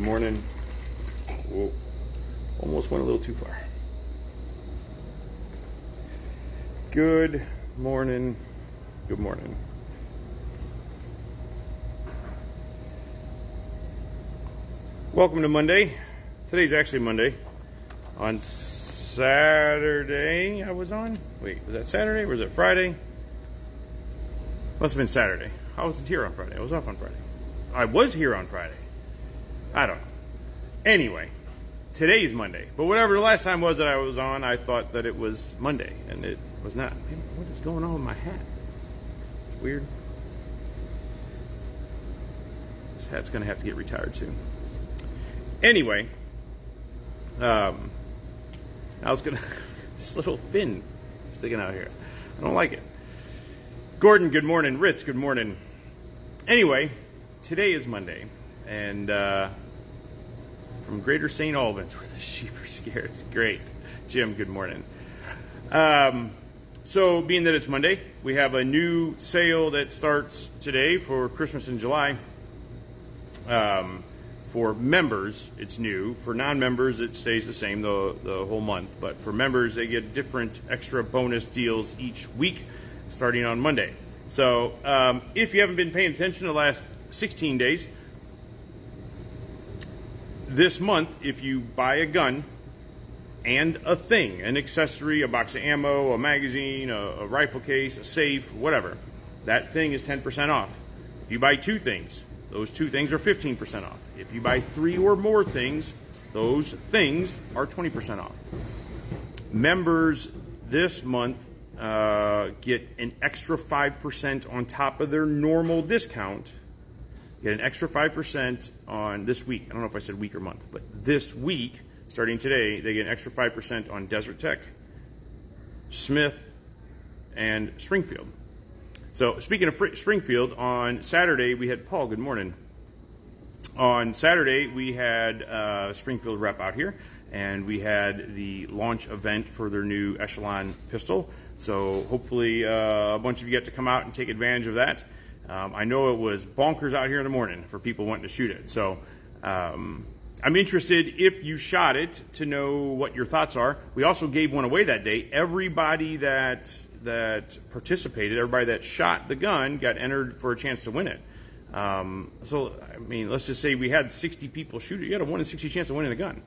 morning. Whoa, almost went a little too far. Good morning. Good morning. Welcome to Monday. Today's actually Monday. On Saturday I was on. Wait, was that Saturday or was it Friday? Must have been Saturday. I wasn't here on Friday. I was off on Friday. I was here on Friday. I don't know. Anyway, today's Monday. But whatever the last time was that I was on, I thought that it was Monday, and it was not. Man, what is going on with my hat? It's weird. This hat's going to have to get retired soon. Anyway, I was going to... this little fin sticking out here. I don't like it. Gordon, good morning. Ritz, good morning. Anyway, today is Monday, and from Greater St. Albans, where the sheep are scared. Great. Jim, good morning. So, being that it's Monday, we have a new sale that starts today for Christmas in July. For members, it's new. For non-members, it stays the same the whole month. But for members, they get different extra bonus deals each week, starting on Monday. So, if you haven't been paying attention the last 16 days, this month, if you buy a gun and a thing, an accessory, a box of ammo, a magazine, a rifle case, a safe, whatever, that thing is 10% off. If you buy two things, those two things are 15% off. If you buy three or more things, those things are 20% off. Members this month get an extra 5% on top of their normal discount. Get an extra 5% on this week. I don't know if I said week or month, but this week, starting today, they get an extra 5% on Desert Tech, Smith, and Springfield. So, speaking of Springfield, on Saturday we had Paul. Good morning. On Saturday we had Springfield rep out here, and we had the launch event for their new Echelon pistol. So, hopefully, a bunch of you get to come out and take advantage of that. I know it was bonkers out here in the morning for people wanting to shoot it. So I'm interested, if you shot it, to know what your thoughts are. We also gave one away that day. Everybody that participated, everybody that shot the gun, got entered for a chance to win it. So, I mean, let's just say we had 60 people shoot it. You had a 1 in 60 chance of winning the gun.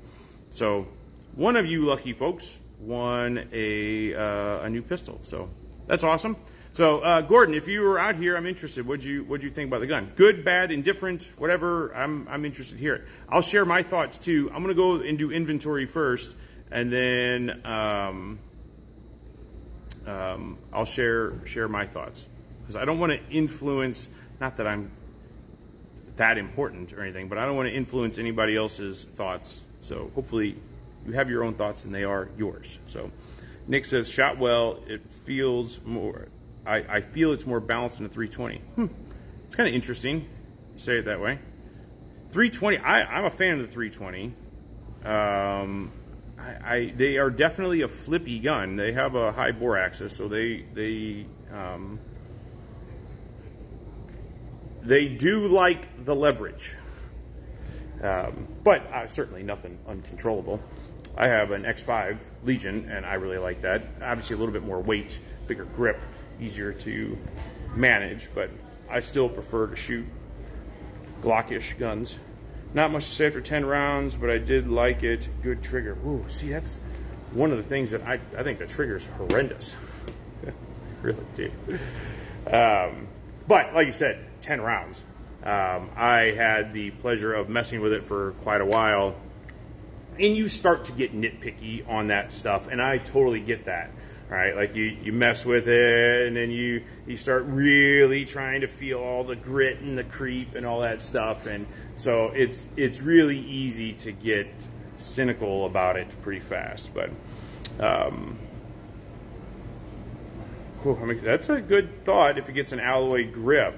So one of you lucky folks won a new pistol. So that's awesome. So, Gordon, if you were out here, I'm interested. What'd you think about the gun? Good, bad, indifferent, whatever. I'm interested to hear it. I'll share my thoughts too. I'm going to go and do inventory first, and then I'll share my thoughts, because I don't want to influence. Not that I'm that important or anything, but I don't want to influence anybody else's thoughts. So hopefully you have your own thoughts, and they are yours. So Nick says, shot well. It feels more. I feel it's more balanced than a 320. It's kind of interesting. You say it that way. 320. I'm a fan of the 320. They are definitely a flippy gun. They have a high bore axis, so they do like the leverage. But certainly nothing uncontrollable. I have an X5 Legion, and I really like that. Obviously, a little bit more weight, bigger grip, easier to manage, but I still prefer to shoot Glockish guns. Not much to say after 10 rounds, but I did like it. Good trigger. Ooh, see, that's one of the things that I think the trigger's horrendous. I really do. But like you said, 10 rounds. I had the pleasure of messing with it for quite a while, and you start to get nitpicky on that stuff, and I totally get that. Right, like you mess with it, and then you start really trying to feel all the grit and the creep and all that stuff, and so it's really easy to get cynical about it pretty fast. But that's a good thought. If it gets an alloy grip,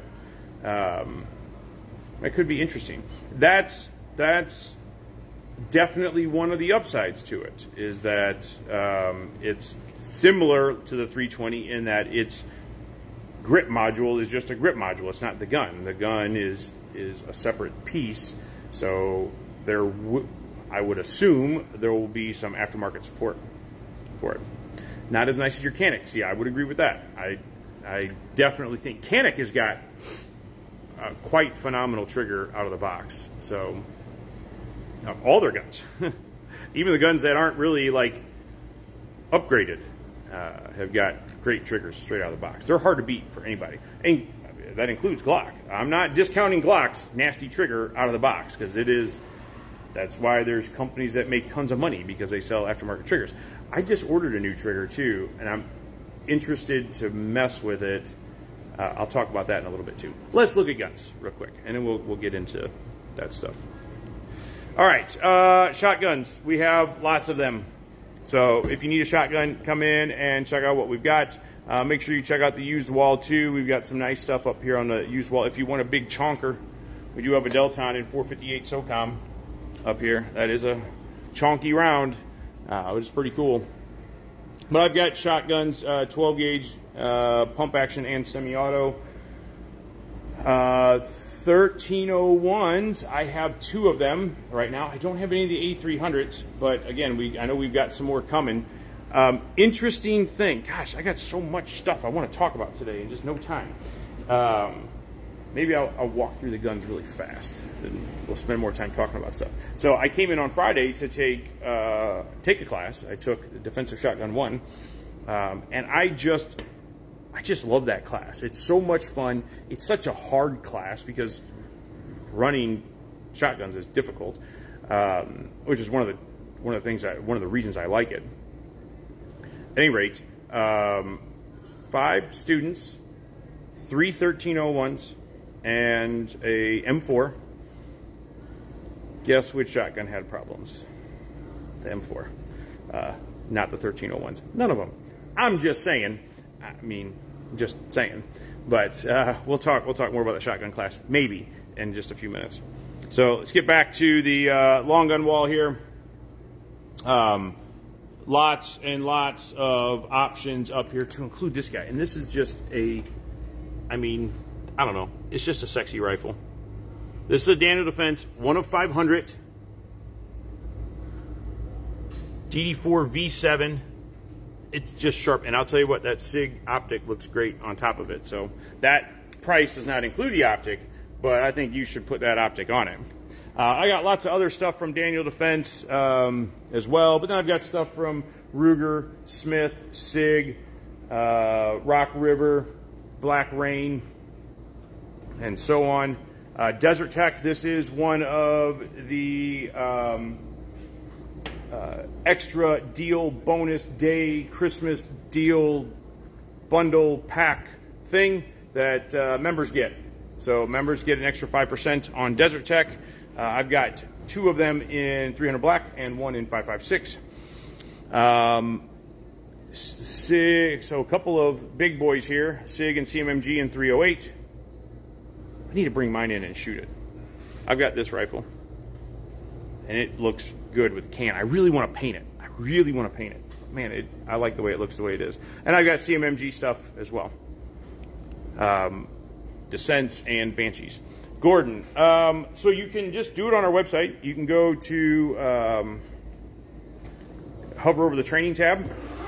that could be interesting. That's definitely one of the upsides to it, is that it's similar to the 320 in that its grip module is just a grip module. It's not the gun. The gun is a separate piece. So I would assume there will be some aftermarket support for it. Not as nice as your Canik. Yeah, I would agree with that. I definitely think Canik has got a quite phenomenal trigger out of the box. So all their guns, even the guns that aren't really like upgraded, have got great triggers straight out of the box. They're hard to beat for anybody, and that includes Glock. I'm not discounting Glock's nasty trigger out of the box, because it is. That's why there's companies that make tons of money, because they sell aftermarket triggers. I just ordered a new trigger too, and I'm interested to mess with it. I'll talk about that in a little bit too. Let's look at guns real quick, and then we'll get into that stuff. All right, shotguns. We have lots of them. So if you need a shotgun, come in and check out what we've got. Make sure you check out the used wall too. We've got some nice stuff up here on the used wall. If you want a big chonker, we do have a Delton in 458 SOCOM up here. That is a chonky round, which is pretty cool. But I've got shotguns, 12 gauge, pump action and semi-auto. 1301s, I have 2 of them right now. I don't have any of the A300s, but again, I know we've got some more coming. Interesting thing, gosh, I got so much stuff I want to talk about today in just no time. Maybe I'll walk through the guns really fast, and we'll spend more time talking about stuff. So I came in on Friday to take a class. I took the Defensive Shotgun 1, and I just love that class. It's so much fun. It's such a hard class because running shotguns is difficult, which is one of the reasons I like it. At any rate, 5 students, 3 1301s, and a M4. Guess which shotgun had problems? The M4, not the 1301s. None of them. I'm just saying. I mean, just saying. But we'll talk more about the shotgun class maybe in just a few minutes. So let's get back to the long gun wall here. Lots and lots of options up here, to include this guy. And this is just I don't know. It's just a sexy rifle. This is a Daniel Defense 1 of 500 DD4 V7. It's just sharp, and I'll tell you what, that SIG optic looks great on top of it. So that price does not include the optic, but I think you should put that optic on it. I got lots of other stuff from Daniel Defense as well, but then I've got stuff from Ruger, Smith, SIG, Rock River, Black Rain, and so on. Desert Tech, this is one of the extra deal bonus day Christmas deal bundle pack thing that members get. So members get an extra 5% on Desert Tech. I've got 2 of them in 300 black and 1 in 556. SIG, so a couple of big boys here, SIG and CMMG in 308. I need to bring mine in and shoot it. I've got this rifle, and it looks good with can. I really want to paint it. Man, I like the way it looks the way it is. And I've got CMMG stuff as well. Descents and Banshees. Gordon, so you can just do it on our website. You can go to hover over the training tab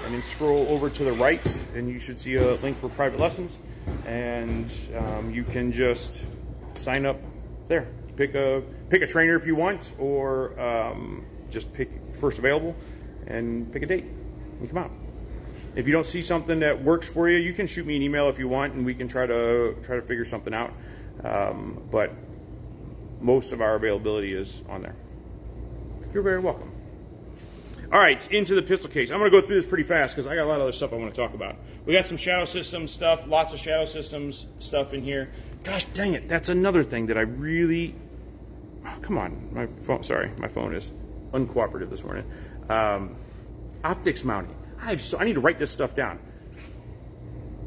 and then scroll over to the right, and you should see a link for private lessons. And you can just sign up there. Pick a trainer if you want, or just pick first available and pick a date and come out. If you don't see something that works for you, you can shoot me an email if you want, and we can try to figure something out. But most of our availability is on there. You're very welcome. All right, into the pistol case. I'm going to go through this pretty fast because I got a lot of other stuff I want to talk about. We got some shadow systems stuff, lots of shadow systems stuff in here. Gosh dang it, that's another thing that I really... Oh, come on, my phone. Sorry, my phone is uncooperative this morning. Optics mounting. I need to write this stuff down.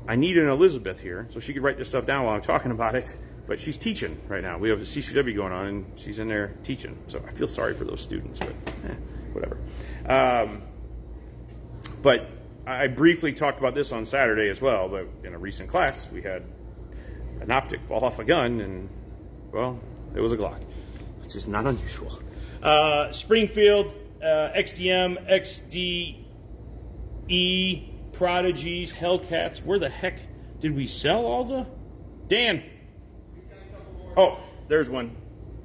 I need an Elizabeth here so she could write this stuff down while I'm talking about it. But she's teaching right now. We have a CCW going on, and she's in there teaching. So I feel sorry for those students, but whatever. But I briefly talked about this on Saturday as well. But in a recent class, we had an optic fall off a gun, and, well, it was a Glock, which is not unusual. Springfield, XDM, XDE, Prodigies, Hellcats. Where the heck did we sell all the? Dan. Oh, there's one.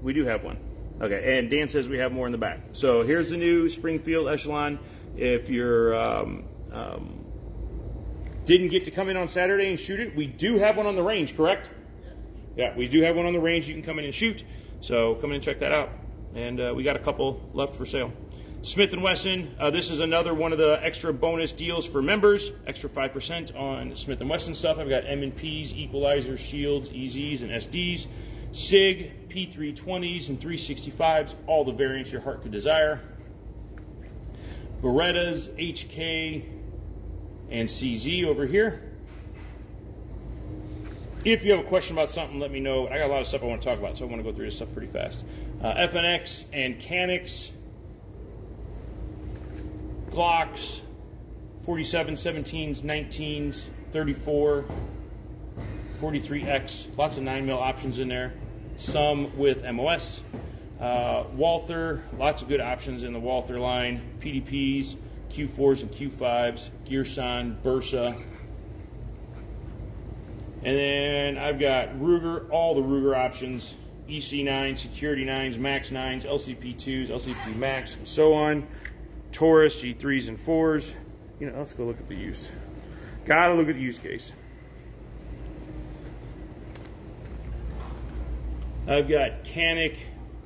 We do have one. Okay, and Dan says we have more in the back. So here's the new Springfield Echelon. If you're didn't get to come in on Saturday and shoot it, we do have one on the range, correct? Yeah, we do have one on the range. You can come in and shoot. So come in and check that out. And we got a couple left for sale. Smith & Wesson, this is another one of the extra bonus deals for members. Extra 5% on Smith & Wesson stuff. I've got M&Ps, equalizers, shields, EZs, and SDs. SIG, P320s, and 365s. All the variants your heart could desire. Berettas, HK, and CZ over here. If you have a question about something, let me know. I got a lot of stuff I want to talk about, so I want to go through this stuff pretty fast. FNX and Canics, Glocks, 47, 17s, 19s, 34, 43X, lots of 9mm options in there, some with MOS. Walther, lots of good options in the Walther line, PDPs, Q4s and Q5s, Gearson, Bursa. And then I've got Ruger, all the Ruger options, EC9, Security 9s, Max 9s, LCP2s, LCP Max, and so on. Taurus, G3s and 4s. You know, let's go look at the used. Gotta look at the used case. I've got Canic,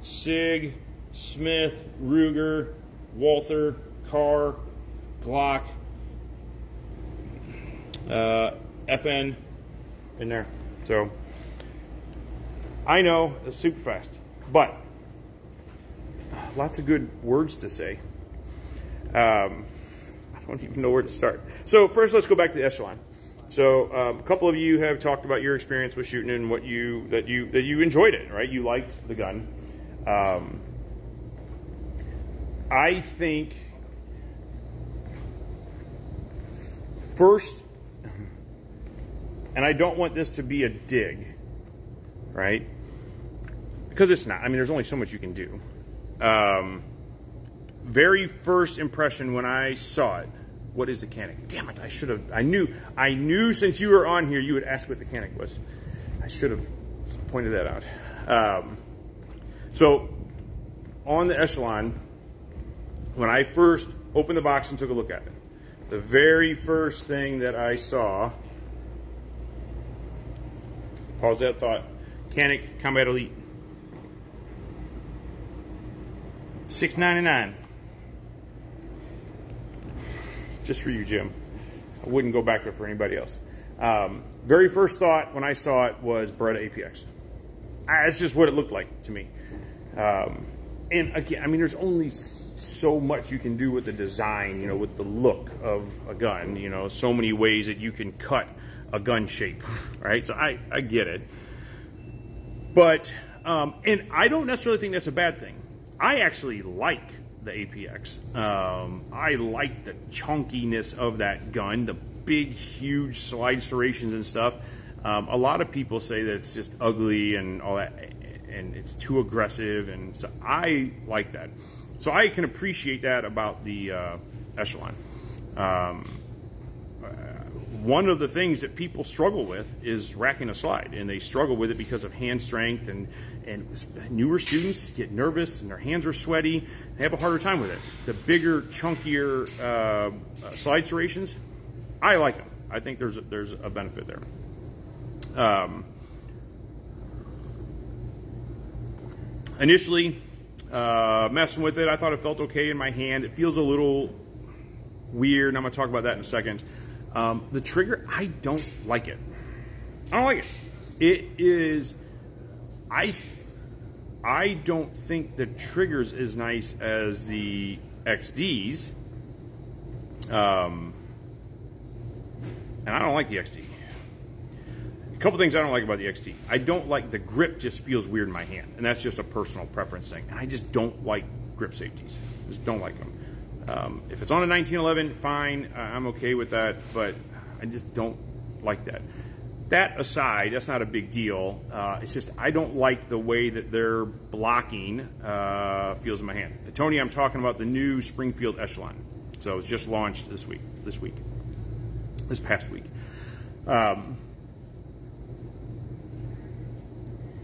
SIG, Smith, Ruger, Walther, Carr, Glock, FN in there. So I know it's super fast, but lots of good words to say. I don't even know where to start. So first, let's go back to the Echelon. So a couple of you have talked about your experience with shooting and what that you enjoyed it, right? You liked the gun. I think first, and I don't want this to be a dig, right? Because it's not. I mean, there's only so much you can do. Very first impression when I saw it, what is the Canic? Damn it, I should have, I knew since you were on here you would ask what the Canic was. I should have pointed that out. So on the Echelon, when I first opened the box and took a look at it, the very first thing that I saw, pause that thought, Canic Combat Elite. $6.99. Just for you, Jim. I wouldn't go back there for anybody else. Very first thought when I saw it was Beretta APX. That's just what it looked like to me. And again, I mean, there's only so much you can do with the design, you know, with the look of a gun, you know, so many ways that you can cut a gun shape, right? So I get it. But, and I don't necessarily think that's a bad thing. I actually like the APX. I like the chunkiness of that gun, the big, huge slide serrations and stuff. A lot of people say that it's just ugly and all that, and it's too aggressive, and so I like that. So I can appreciate that about the Echelon. One of the things that people struggle with is racking a slide, and they struggle with it because of hand strength, and newer students get nervous and their hands are sweaty. They have a harder time with it. The bigger, chunkier slide serrations, I like them. I think there's a benefit there. Initially, messing with it, I thought it felt okay in my hand. It feels a little weird, and I'm going to talk about that in a second. The trigger, I don't like it. I don't like it. It is, I don't think the trigger's as nice as the XDs. And I don't like the XD. A couple things I don't like about the XD. I don't like the grip, just feels weird in my hand, and that's just a personal preference thing. And I just don't like grip safeties. Just don't like them. If it's on a 1911, fine, I'm okay with that, but I just don't like that. that aside, that's not a big deal. It's just I don't like the way that their blocking feels in my hand. Tony, I'm talking about the new Springfield Echelon. So it was just launched this past week.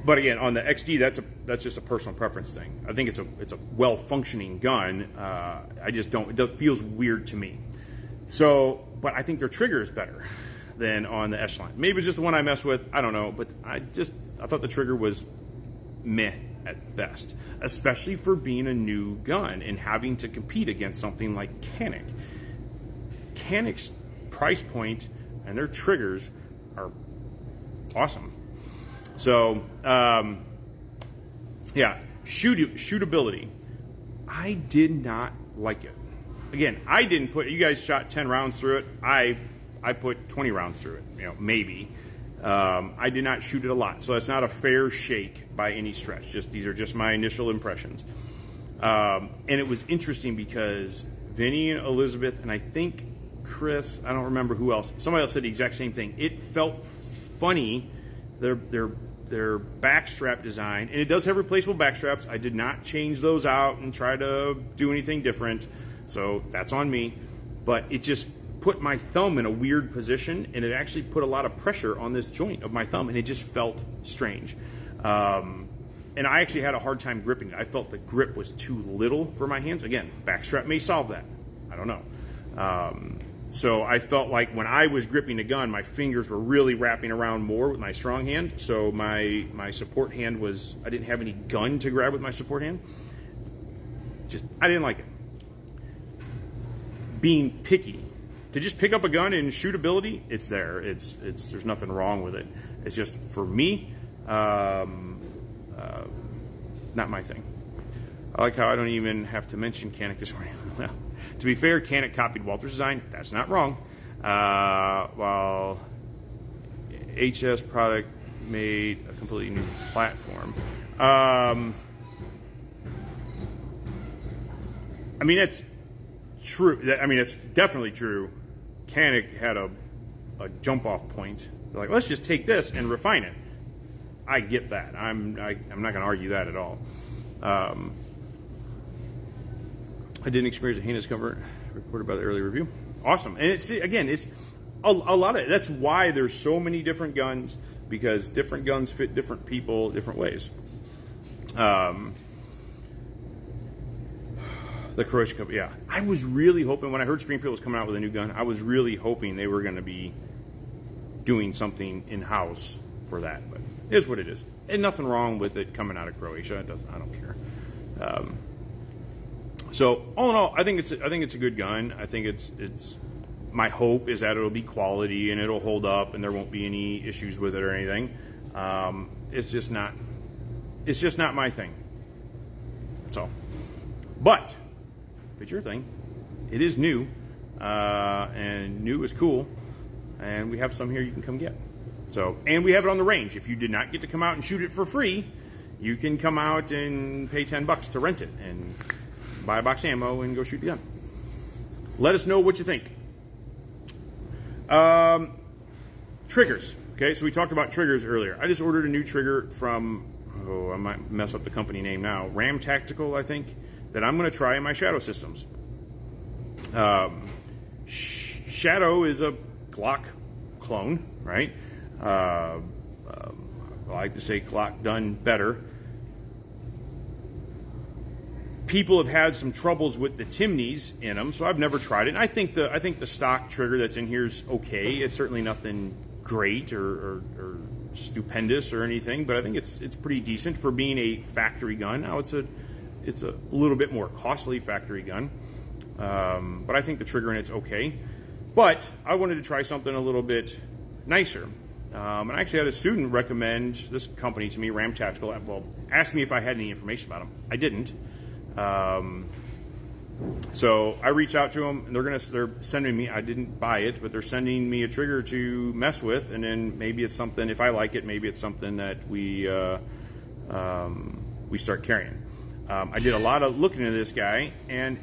But again, on the XD, that's just a personal preference thing. I think it's a well-functioning gun. I just don't. It feels weird to me. So, but I think their trigger is better than on the Echelon. Maybe it's just the one I mess with. I don't know. But I thought the trigger was meh at best, especially for being a new gun and having to compete against something like Canik. Canik's price point and their triggers are awesome. So, yeah, shootability. I did not like it. Again, I didn't put. You guys shot 10 rounds through it. I put 20 rounds through it. Maybe. I did not shoot it a lot, so it's not a fair shake by any stretch. These are just my initial impressions. And it was interesting because Vinny and Elizabeth, and I think Chris, I don't remember who else. Somebody else said the exact same thing. It felt funny. Their backstrap design, and it does have replaceable backstraps. I did not change those out and try to do anything different, so that's on me. But it just put my thumb in a weird position, and it actually put a lot of pressure on this joint of my thumb, and it just felt strange. And I actually had a hard time gripping it. I felt the grip was too little for my hands. Again, backstrap may solve that. I don't know. So I felt like when I was gripping the gun, my fingers were really wrapping around more with my strong hand. So my support hand was, I didn't have any gun to grab with my support hand. I didn't like it. Being picky. To just pick up a gun and shootability, it's there. There's nothing wrong with it. It's just, for me, not my thing. I like how I don't even have to mention Canik this morning. Well, to be fair, Canik copied Walter's design. That's not wrong. While HS product made a completely new platform. I mean, that's true. I mean, it's definitely true. Canik had a jump-off point. They're like, let's just take this and refine it. I get that. I'm not going to argue that at all. I didn't experience a heinous discomfort reported by the early review. Awesome. And it's a lot of, that's why there's so many different guns, because different guns fit different people different ways. The Croatian Cup, yeah. I was really hoping, when I heard Springfield was coming out with a new gun, I was really hoping they were going to be doing something in-house for that. But it is what it is. And nothing wrong with it coming out of Croatia. I don't care. So all in all, I think it's a good gun. I think it's my hope is that it'll be quality and it'll hold up and there won't be any issues with it or anything. It's just not my thing. That's all. But if it's your thing, it is new, and new is cool, and we have some here you can come get. So, and we have it on the range. If you did not get to come out and shoot it for free, you can come out and pay $10 to rent it and buy a box of ammo and go shoot the gun. Let us know what you think. Triggers. Okay, so we talked about triggers earlier. I just ordered a new trigger from, I might mess up the company name now, Ram Tactical, I think, that I'm going to try in my Shadow systems. Shadow is a Glock clone, right? I like to say Glock done better. People have had some troubles with the Timneys in them, so I've never tried it. And I think the stock trigger that's in here is okay. It's certainly nothing great or stupendous or anything, but I think it's pretty decent for being a factory gun. Now it's a little bit more costly factory gun, but I think the trigger in it's okay. But I wanted to try something a little bit nicer. And I actually had a student recommend this company to me, Ram Tactical. Well, asked me if I had any information about them. I didn't. So I reached out to them, and they're sending me. I didn't buy it, but they're sending me a trigger to mess with, and then maybe it's something. If I like it, maybe it's something that we start carrying. I did a lot of looking at this guy, and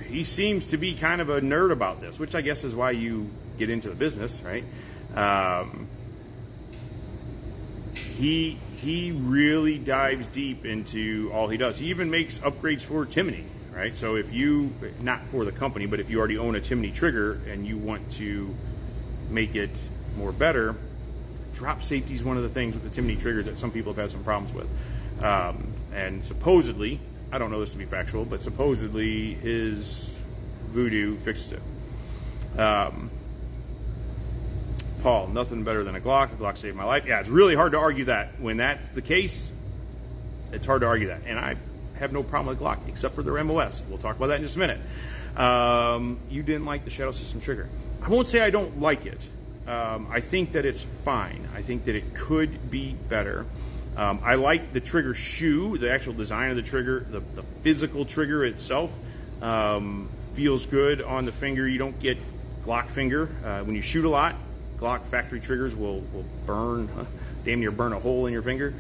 he seems to be kind of a nerd about this, which I guess is why you get into the business, right? he really dives deep into all he does. He even makes upgrades for Timney, right? So if you, not for the company, but if you already own a Timney trigger and you want to make it more better, drop safety is one of the things with the Timney triggers that some people have had some problems with. And supposedly, I don't know this to be factual, but supposedly his Voodoo fixes it. Paul, nothing better than a Glock. A Glock saved my life. Yeah, it's really hard to argue that. When that's the case, it's hard to argue that. And I have no problem with Glock, except for their MOS. We'll talk about that in just a minute. You didn't like the Shadow System trigger. I won't say I don't like it. I think that it's fine. I think that it could be better. I like the trigger shoe, the actual design of the trigger, the physical trigger itself. Feels good on the finger. You don't get Glock finger. When you shoot a lot, Glock factory triggers will burn, damn near burn a hole in your finger.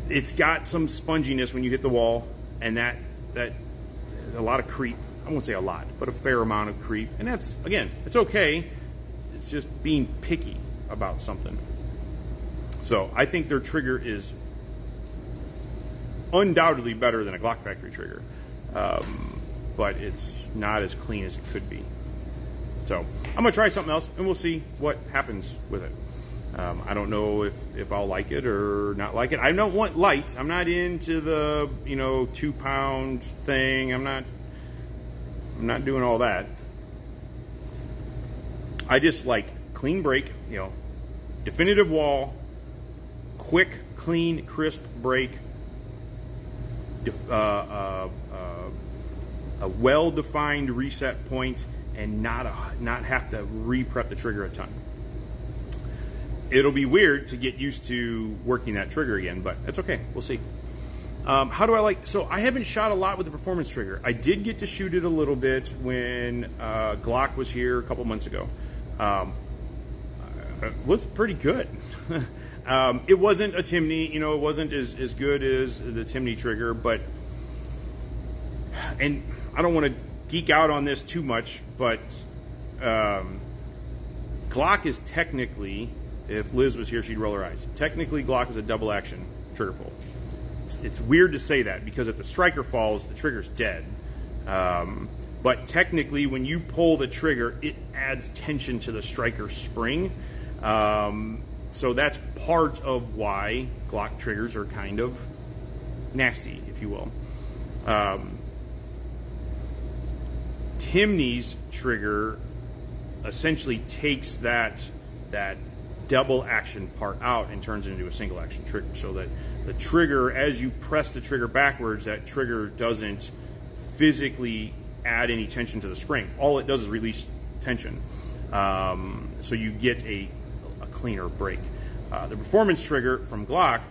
It's got some sponginess when you hit the wall, and that a lot of creep. I won't say a lot, but a fair amount of creep. And that's, again, it's okay. It's just being picky about something. So I think their trigger is undoubtedly better than a Glock factory trigger, but it's not as clean as it could be. So I'm going to try something else, and we'll see what happens with it. I don't know if I'll like it or not like it. I don't want light. I'm not into the 2-pound thing. I'm not doing all that. I just like clean break, definitive wall, quick, clean, crisp break, a well-defined reset point, and not have to re-prep the trigger a ton. It'll be weird to get used to working that trigger again, but that's okay. We'll see. How do I like? So I haven't shot a lot with the performance trigger. I did get to shoot it a little bit when Glock was here a couple months ago. It was pretty good. It wasn't a Timney, it wasn't as good as the Timney trigger, but, and I don't want to geek out on this too much, but Glock is technically, if Liz was here, she'd roll her eyes. Technically, Glock is a double action trigger pull. It's weird to say that because if the striker falls, the trigger's dead. But technically, when you pull the trigger, it adds tension to the striker spring. So that's part of why Glock triggers are kind of nasty, if you will. Timney's trigger essentially takes that double action part out and turns it into a single action trigger, so that the trigger, as you press the trigger backwards, that trigger doesn't physically add any tension to the spring. All it does is release tension. So you get a cleaner break. The performance trigger from Glock,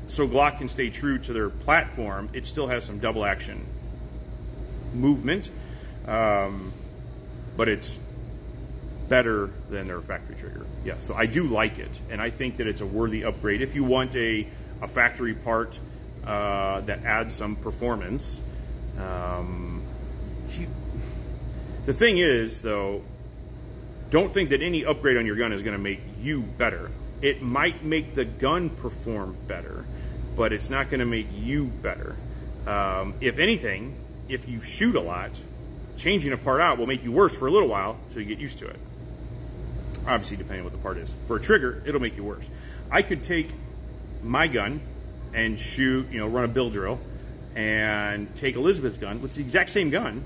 so Glock can stay true to their platform, it still has some double action movement, but it's better than their factory trigger. Yeah, so I do like it, and I think that it's a worthy upgrade. If you want a factory part that adds some performance, the thing is, though, don't think that any upgrade on your gun is going to make you better. It might make the gun perform better, but it's not going to make you better. If anything, if you shoot a lot, changing a part out will make you worse for a little while, so you get used to it. Obviously, depending on what the part is. For a trigger, it'll make you worse. I could take my gun and shoot, run a bill drill, and take Elizabeth's gun. It's the exact same gun,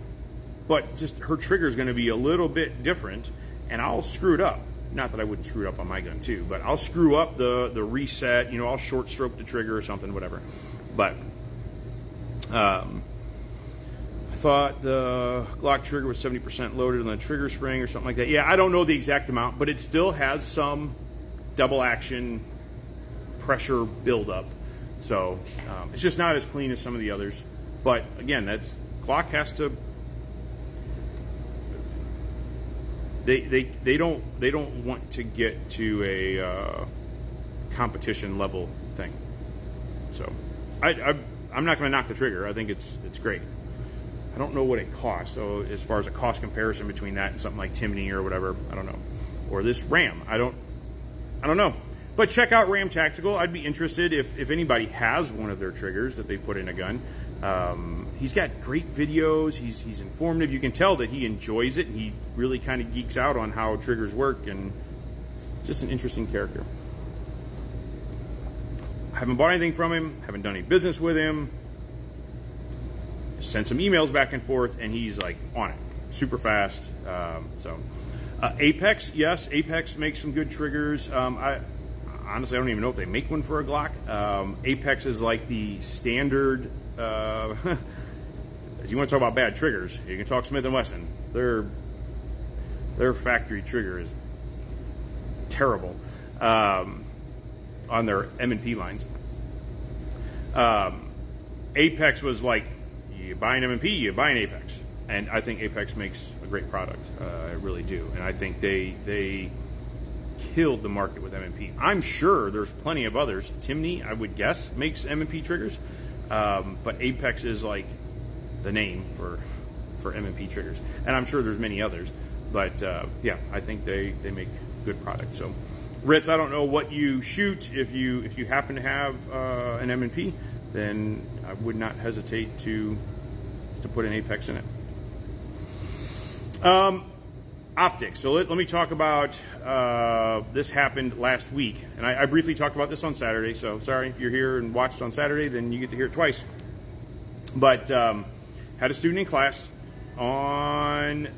but just her trigger is going to be a little bit different, and I'll screw it up. Not that I wouldn't screw it up on my gun too, but I'll screw up the reset. I'll short stroke the trigger or something, whatever. But I thought the Glock trigger was 70% loaded on the trigger spring or something like that. Yeah, I don't know the exact amount, but it still has some double action pressure buildup. So it's just not as clean as some of the others. But again, Glock has to. They don't want to get to a competition level thing. So I'm not going to knock the trigger. I think it's great. I don't know what it costs. So as far as a cost comparison between that and something like Timney or whatever, I don't know. or this Ram. I don't know. But check out Ram Tactical. I'd be interested if anybody has one of their triggers that they put in a gun. He's got great videos. He's informative. You can tell that he enjoys it. He really kind of geeks out on how triggers work, and it's just an interesting character. I haven't bought anything from him. Haven't done any business with him. Sent some emails back and forth, and he's like on it, super fast. Apex, yes, Apex makes some good triggers. Honestly, I don't even know if they make one for a Glock. Apex is like the standard. As you want to talk about bad triggers, you can talk Smith & Wesson. Their factory trigger is terrible on their M&P lines. Apex was like, you buy an M&P, you buy an Apex. And I think Apex makes a great product. I really do. And I think they killed the market with M&P. I'm sure there's plenty of others. Timney, I would guess, makes M&P triggers. But Apex is like the name for M&P triggers. And I'm sure there's many others. But yeah, I think they make good products. So Ritz, I don't know what you shoot. If you happen to have an M&P, then I would not hesitate to put an Apex in it. Optics. So let me talk about this happened last week, and I briefly talked about this on Saturday. So sorry if you're here and watched on Saturday, then you get to hear it twice. But had a student in class on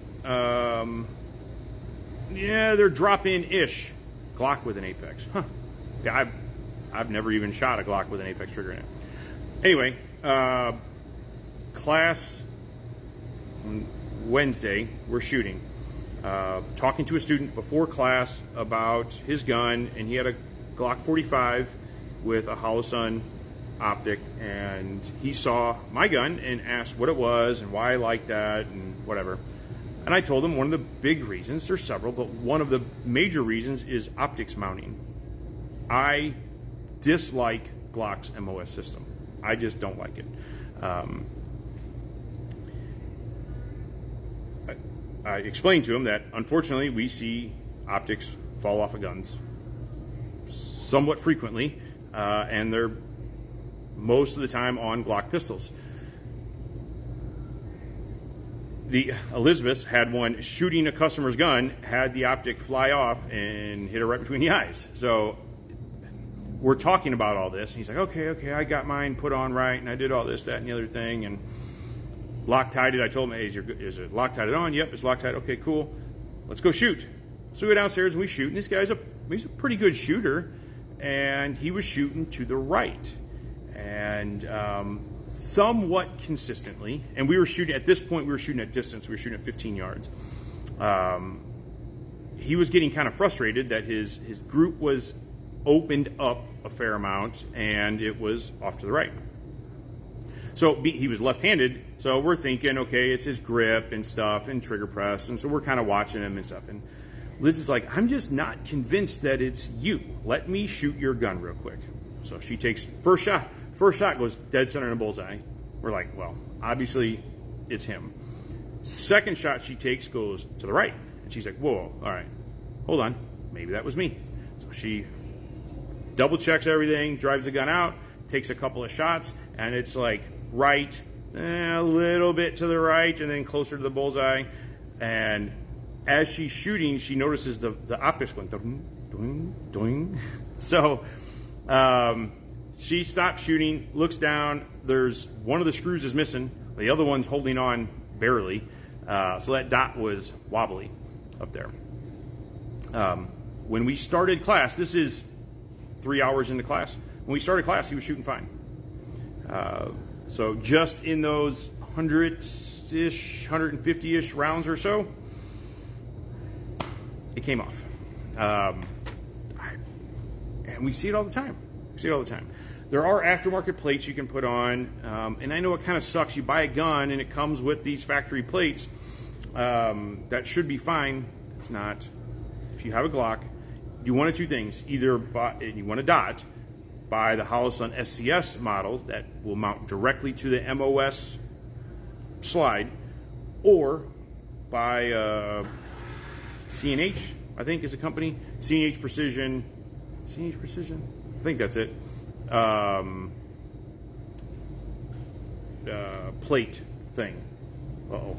they're drop-in-ish Glock with an Apex. Huh. Yeah, I've never even shot a Glock with an Apex trigger in it. Anyway, class Wednesday, we're shooting. Talking to a student before class about his gun, and he had a Glock 45 with a Holosun optic, and he saw my gun and asked what it was and why I liked that and whatever. And I told him one of the big reasons, there's several, but one of the major reasons is optics mounting. I dislike Glock's MOS system. I just don't like it. I explained to him that, unfortunately, we see optics fall off of guns somewhat frequently, and they're most of the time on Glock pistols. The Elizabeth had one shooting a customer's gun, had the optic fly off and hit her right between the eyes. So we're talking about all this, and he's like, okay, I got mine put on right, and I did all this, that, and the other thing, and Loctited it. I told him, hey, is it Loctited on? Yep, it's Loctited. Okay, cool. Let's go shoot. So we go downstairs and we shoot. And this guy's he's a pretty good shooter, and he was shooting to the right, and somewhat consistently. And we were shooting at this point. We were shooting at distance. We were shooting at 15 yards. He was getting kind of frustrated that his group was opened up a fair amount, and it was off to the right. So he was left-handed, so we're thinking, okay, it's his grip and stuff and trigger press, and so we're kind of watching him and stuff. And Liz is like, I'm just not convinced that it's you. Let me shoot your gun real quick. So she takes first shot. First shot goes dead center in a bullseye. We're like, well, obviously it's him. Second shot she takes goes to the right. And she's like, whoa, all right, hold on. Maybe that was me. So she double checks everything, drives the gun out, takes a couple of shots, and it's like right, a little bit to the right, and then closer to the bullseye. And as she's shooting, she notices the optics going doing, doing, doing. So she stops shooting, looks down. There's one of the screws is missing. The other one's holding on barely. So that dot was wobbly up there. When we started class, this is 3 hours into class. When we started class, he was shooting fine. So just in those 100-ish, 150-ish rounds or so, it came off. And we see it all the time. There are aftermarket plates you can put on, and I know it kind of sucks. You buy a gun, and it comes with these factory plates. That should be fine. It's not. If you have a Glock, do one of two things. Either you want a dot, buy the Holosun SCS models that will mount directly to the MOS slide, or buy a C&H I think is a company. C&H Precision. C&H Precision? I think that's it. Plate thing. Uh-oh.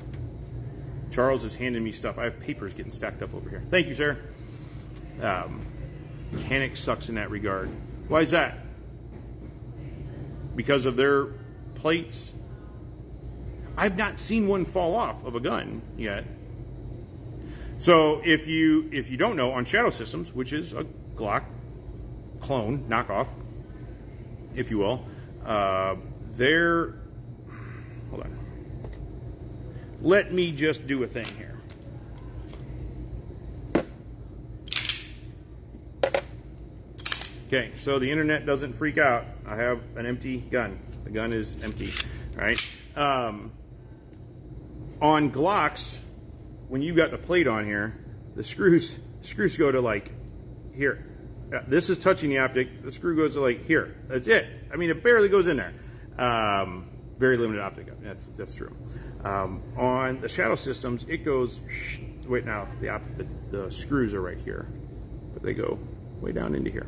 Charles is handing me stuff. I have papers getting stacked up over here. Thank you, sir. Mechanic sucks in that regard. Why is that? Because of their plates? I've not seen one fall off of a gun yet. So if you don't know, on Shadow Systems, which is a Glock clone, knockoff, if you will, they're... Hold on. Let me just do a thing here. Okay, so the internet doesn't freak out. I have an empty gun. The gun is empty, right? On Glocks, when you've got the plate on here, the screws go to like here. This is touching the optic. The screw goes to like here. That's it. I mean, it barely goes in there. Very limited optic. That's true. On the Shadow Systems, it goes. Wait, now the screws are right here, but they go way down into here.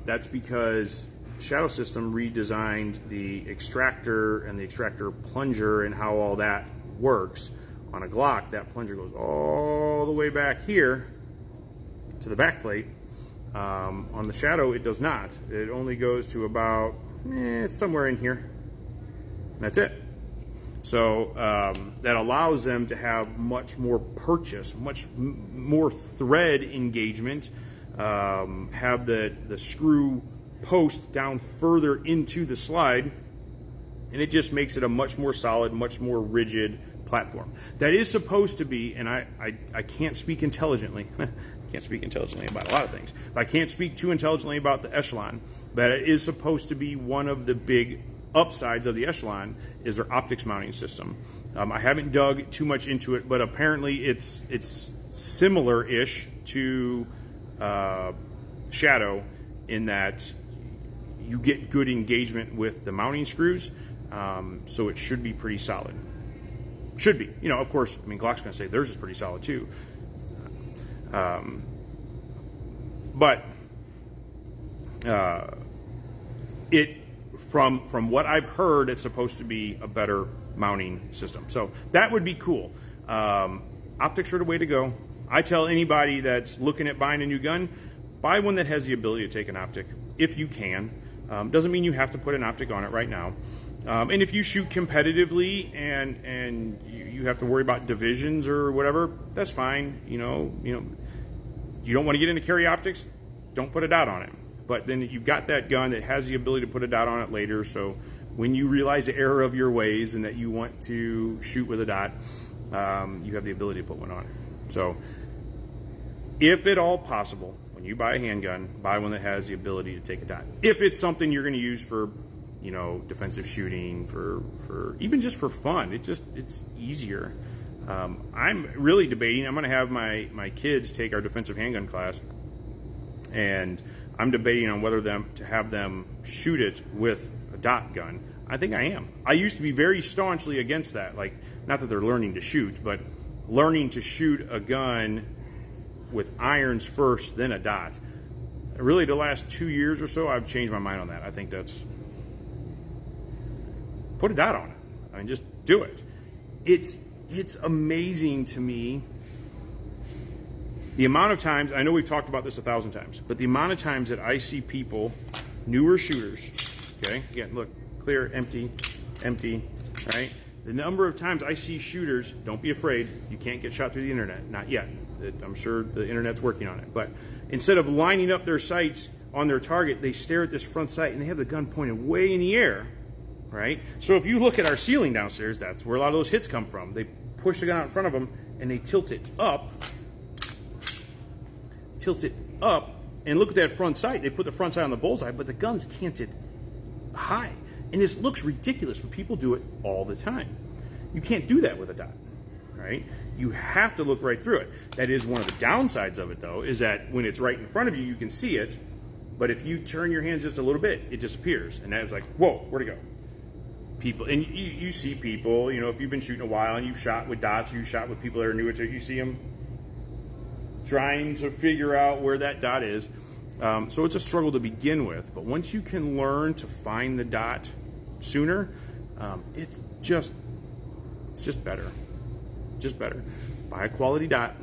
That's because Shadow System redesigned the extractor and the extractor plunger and how all that works. On a Glock, that plunger goes all the way back here to the back plate. On the Shadow, it does not. It only goes to about somewhere in here. That's it. So that allows them to have much more purchase, much more thread engagement, have the screw post down further into the slide, and it just makes it a much more solid, much more rigid platform. That is supposed to be, and I can't speak intelligently. I can't speak intelligently about a lot of things. But I can't speak too intelligently about the Echelon, but it is supposed to be one of the big upsides of the Echelon is their optics mounting system. I haven't dug too much into it, but apparently it's similar-ish to Shadow in that you get good engagement with the mounting screws, so it should be pretty solid. Should be. You know, of course, I mean, Glock's going to say theirs is pretty solid too. But it, from what I've heard, it's supposed to be a better mounting system. So that would be cool. Optics are the way to go. I tell anybody that's looking at buying a new gun, buy one that has the ability to take an optic, if you can. Doesn't mean you have to put an optic on it right now. And if you shoot competitively and you have to worry about divisions or whatever, that's fine. You don't want to get into carry optics, don't put a dot on it. But then you've got that gun that has the ability to put a dot on it later. So when you realize the error of your ways and that you want to shoot with a dot, you have the ability to put one on it. So if at all possible, when you buy a handgun, buy one that has the ability to take a dot. If it's something you're going to use for, defensive shooting, for even just for fun, it's easier. I'm really debating. I'm going to have my kids take our defensive handgun class, and I'm debating on whether to have them shoot it with a dot gun. I think I am. I used to be very staunchly against that. Like, not that they're learning to shoot, but learning to shoot a gun with irons first, then a dot. Really, the last 2 years or so, I've changed my mind on that. I think that's... Put a dot on it. I mean, just do it. It's amazing to me the amount of times, I know we've talked about this 1,000 times, but the amount of times that I see people, newer shooters, okay, again, look, clear, empty, right? The number of times I see shooters, don't be afraid, you can't get shot through the internet, not yet. I'm sure the internet's working on it, but instead of lining up their sights on their target, they stare at this front sight and they have the gun pointed way in the air, right? So if you look at our ceiling downstairs, that's where a lot of those hits come from. They push the gun out in front of them and they tilt it up, and look at that front sight. They put the front sight on the bullseye, but the gun's canted high. And this looks ridiculous, but people do it all the time. You can't do that with a dot, right? You have to look right through it. That is one of the downsides of it, though, is that when it's right in front of you, you can see it, but if you turn your hands just a little bit, it disappears. And that's like, whoa, where'd it go? People, and you see people, if you've been shooting a while and you've shot with dots, you've shot with people that are new to it, you see them trying to figure out where that dot is. So it's a struggle to begin with, but once you can learn to find the dot sooner, it's just better. Just better. Buy a quality dot.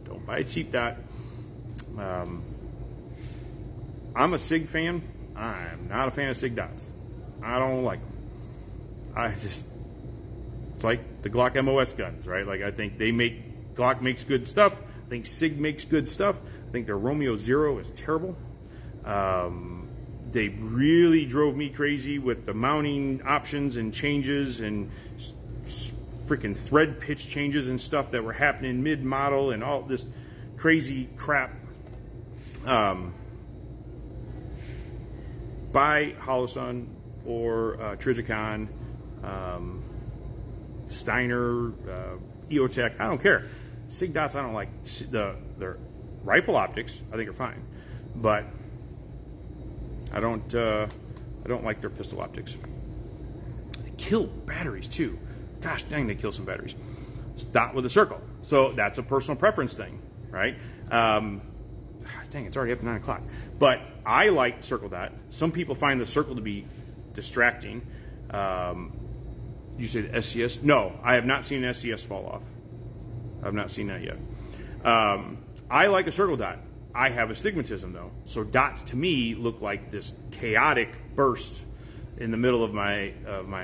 Don't buy a cheap dot. I'm a SIG fan. I'm not a fan of SIG dots. I don't like them. It's like the Glock MOS guns, right? Like, I think Glock makes good stuff. I think SIG makes good stuff. I think their Romeo Zero is terrible. They really drove me crazy with the mounting options and changes and freaking thread pitch changes and stuff that were happening mid-model and all this crazy crap. Buy Holosun or Trijicon, Steiner, EOTech. I don't care. SIG dots I don't like. Their rifle optics I think are fine, but I don't like their pistol optics. They kill batteries too. Gosh dang, they kill some batteries. It's dot with a circle. So that's a personal preference thing, right? Dang, it's already up at 9 o'clock. But I like circle dot. Some people find the circle to be distracting. You said SCS? No, I have not seen an SCS fall off. I've not seen that yet. I like a circle dot. I have astigmatism though. So dots to me look like this chaotic burst in the middle of my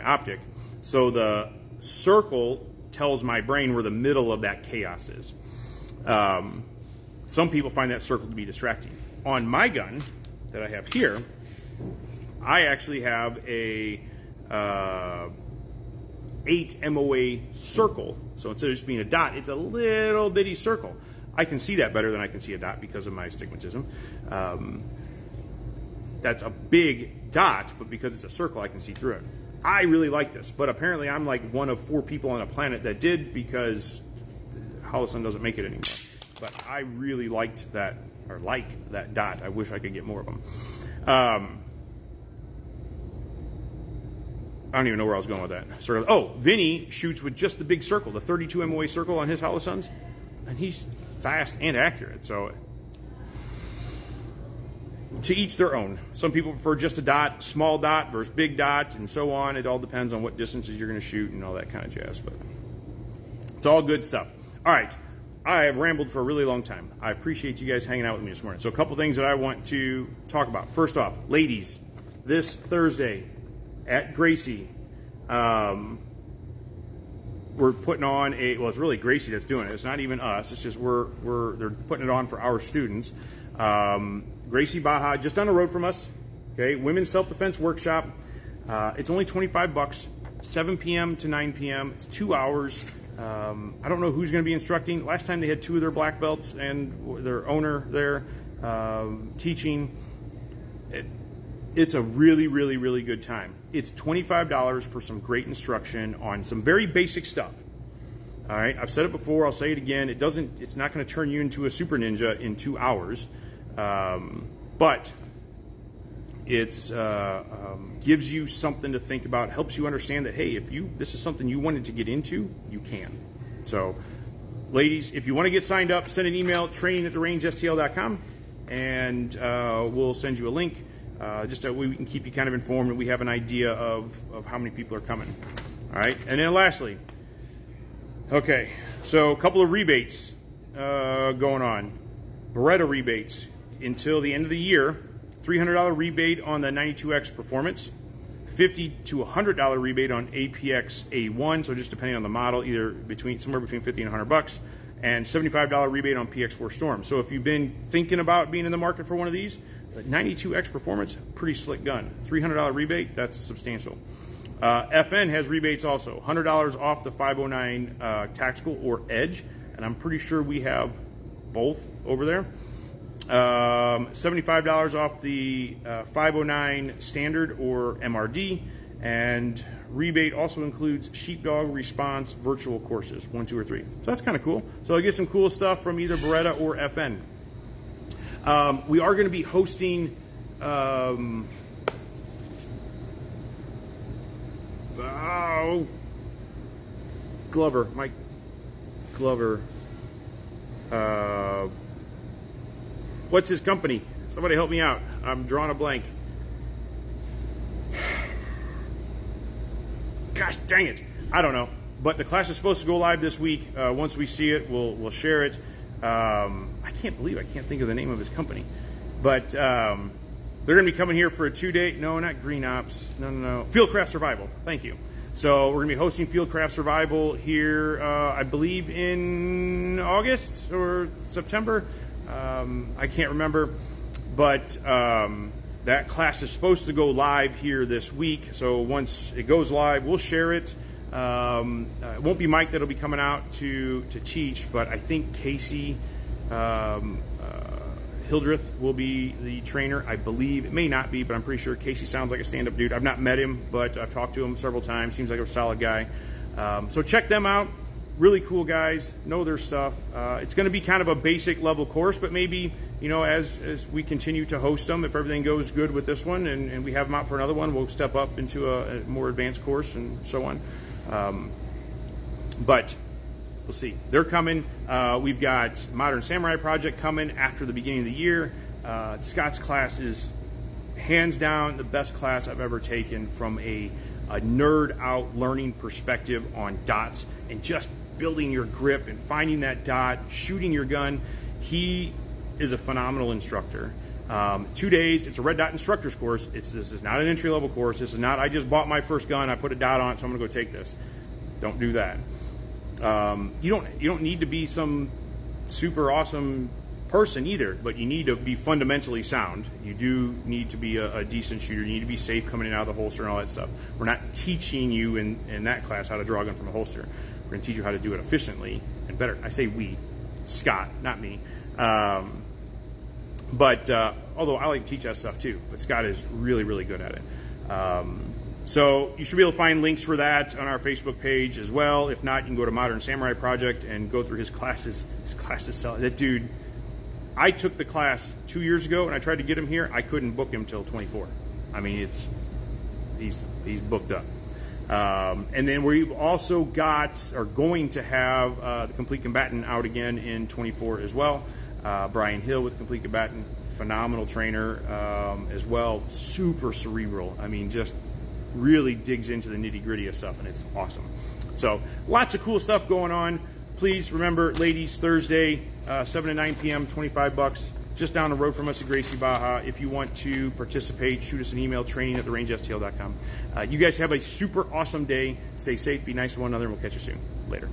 optic. So the circle tells my brain where the middle of that chaos is. Some people find that circle to be distracting. On my gun that I have here, I actually have a 8 MOA circle. So instead of just being a dot, it's a little bitty circle. I can see that better than I can see a dot because of my astigmatism. That's a big dot, but because it's a circle, I can see through it. I really like this, but apparently I'm like one of 4 people on the planet that did, because Holosun doesn't make it anymore. But I really liked that, or like that dot. I wish I could get more of them. I don't even know where I was going with that. Vinny shoots with just the big circle, the 32 MOA circle on his Holosuns, and he's fast and accurate. So to each their own. Some people prefer just a dot, small dot versus big dot, and so on. It all depends on what distances you're going to shoot and all that kind of jazz. But it's all good stuff. All right. I have rambled for a really long time. I appreciate you guys hanging out with me this morning. So a couple things that I want to talk about. First off, ladies, this Thursday at Gracie, we're putting on it's really Gracie that's doing it. It's not even us. It's just they're putting it on for our students. Gracie Baja, just down the road from us. Okay, Women's Self-Defense Workshop. It's only $25, 7 p.m. to 9 p.m. It's 2 hours. I don't know who's going to be instructing. Last time they had 2 of their black belts and their owner there teaching. It's a really, really, really good time. It's $25 for some great instruction on some very basic stuff. All right, I've said it before. I'll say it again. It's not going to turn you into a super ninja in 2 hours, but it's gives you something to think about. Helps you understand that, hey, if this is something you wanted to get into, you can. So, ladies, if you want to get signed up, send an email, training@therangestl.com, and we'll send you a link. Just so we can keep you kind of informed and we have an idea of how many people are coming. All right, and then lastly, okay, so a couple of rebates going on. Beretta rebates until the end of the year. $300 rebate on the 92X Performance, $50 to $100 rebate on APX A1, so just depending on the model, somewhere between $50 and $100, and $75 rebate on PX4 Storm. So if you've been thinking about being in the market for one of these, the 92X Performance, pretty slick gun. $300 rebate, that's substantial. FN has rebates also. $100 off the 509 Tactical or Edge, and I'm pretty sure we have both over there. $75 off the 509 Standard or MRD, and rebate also includes Sheepdog Response virtual courses, 1, 2, or 3. So that's kind of cool. So I get some cool stuff from either Beretta or FN. We are going to be hosting Mike Glover. What's his company? Somebody help me out. I'm drawing a blank. Gosh dang it. I don't know. But the class is supposed to go live this week. Once we see it, we'll share it. I can't believe I can't think of the name of his company. But they're going to be coming here for a 2-day. No, not Green Ops. No. Fieldcraft Survival. Thank you. So we're going to be hosting Fieldcraft Survival here, I believe, in August or September. I can't remember. But that class is supposed to go live here this week. So once it goes live, we'll share it. It won't be Mike that'll be coming out to teach, but I think Casey Hildreth will be the trainer. I believe it may not be, but I'm pretty sure Casey sounds like a stand-up dude. I've not met him, but I've talked to him several times. Seems like a solid guy. So check them out. Really cool guys. Know their stuff. It's going to be kind of a basic level course, but maybe as we continue to host them, if everything goes good with this one and we have them out for another one, we'll step up into a more advanced course and so on. But we'll see. They're coming. We've got Modern Samurai Project coming after the beginning of the year. Scott's class is hands down the best class I've ever taken from a nerd out learning perspective on dots and just building your grip and finding that dot, shooting your gun. He is a phenomenal instructor. 2 days. It's a red dot instructor's course. This is not an entry level course. This is not I just bought my first gun, I put a dot on it, so I'm going to go take this. Don't do that. You don't need to be some super awesome person either, but you need to be fundamentally sound. You do need to be a decent shooter. You need to be safe coming in and out of the holster and all that stuff. We're not teaching you in that class how to draw a gun from a holster. We're going to teach you how to do it efficiently and better. I say we, Scott, not me. But although I like to teach that stuff too, but Scott is really, really good at it. So you should be able to find links for that on our Facebook page as well. If not, you can go to Modern Samurai Project and go through his classes. His classes sell. That dude, I took the class 2 years ago and I tried to get him here. I couldn't book him till 24. I mean, he's booked up. And then we also are going to have the Complete Combatant out again in 24 as well. Brian Hill with Complete Combatant, phenomenal trainer as well. Super cerebral. I mean, just really digs into the nitty-gritty of stuff, and it's awesome. So lots of cool stuff going on. Please remember, ladies, Thursday, 7 to 9 p.m., $25, just down the road from us at Gracie Baja. If you want to participate, shoot us an email, training@therangestl.com. You guys have a super awesome day. Stay safe, be nice to one another, and we'll catch you soon. Later.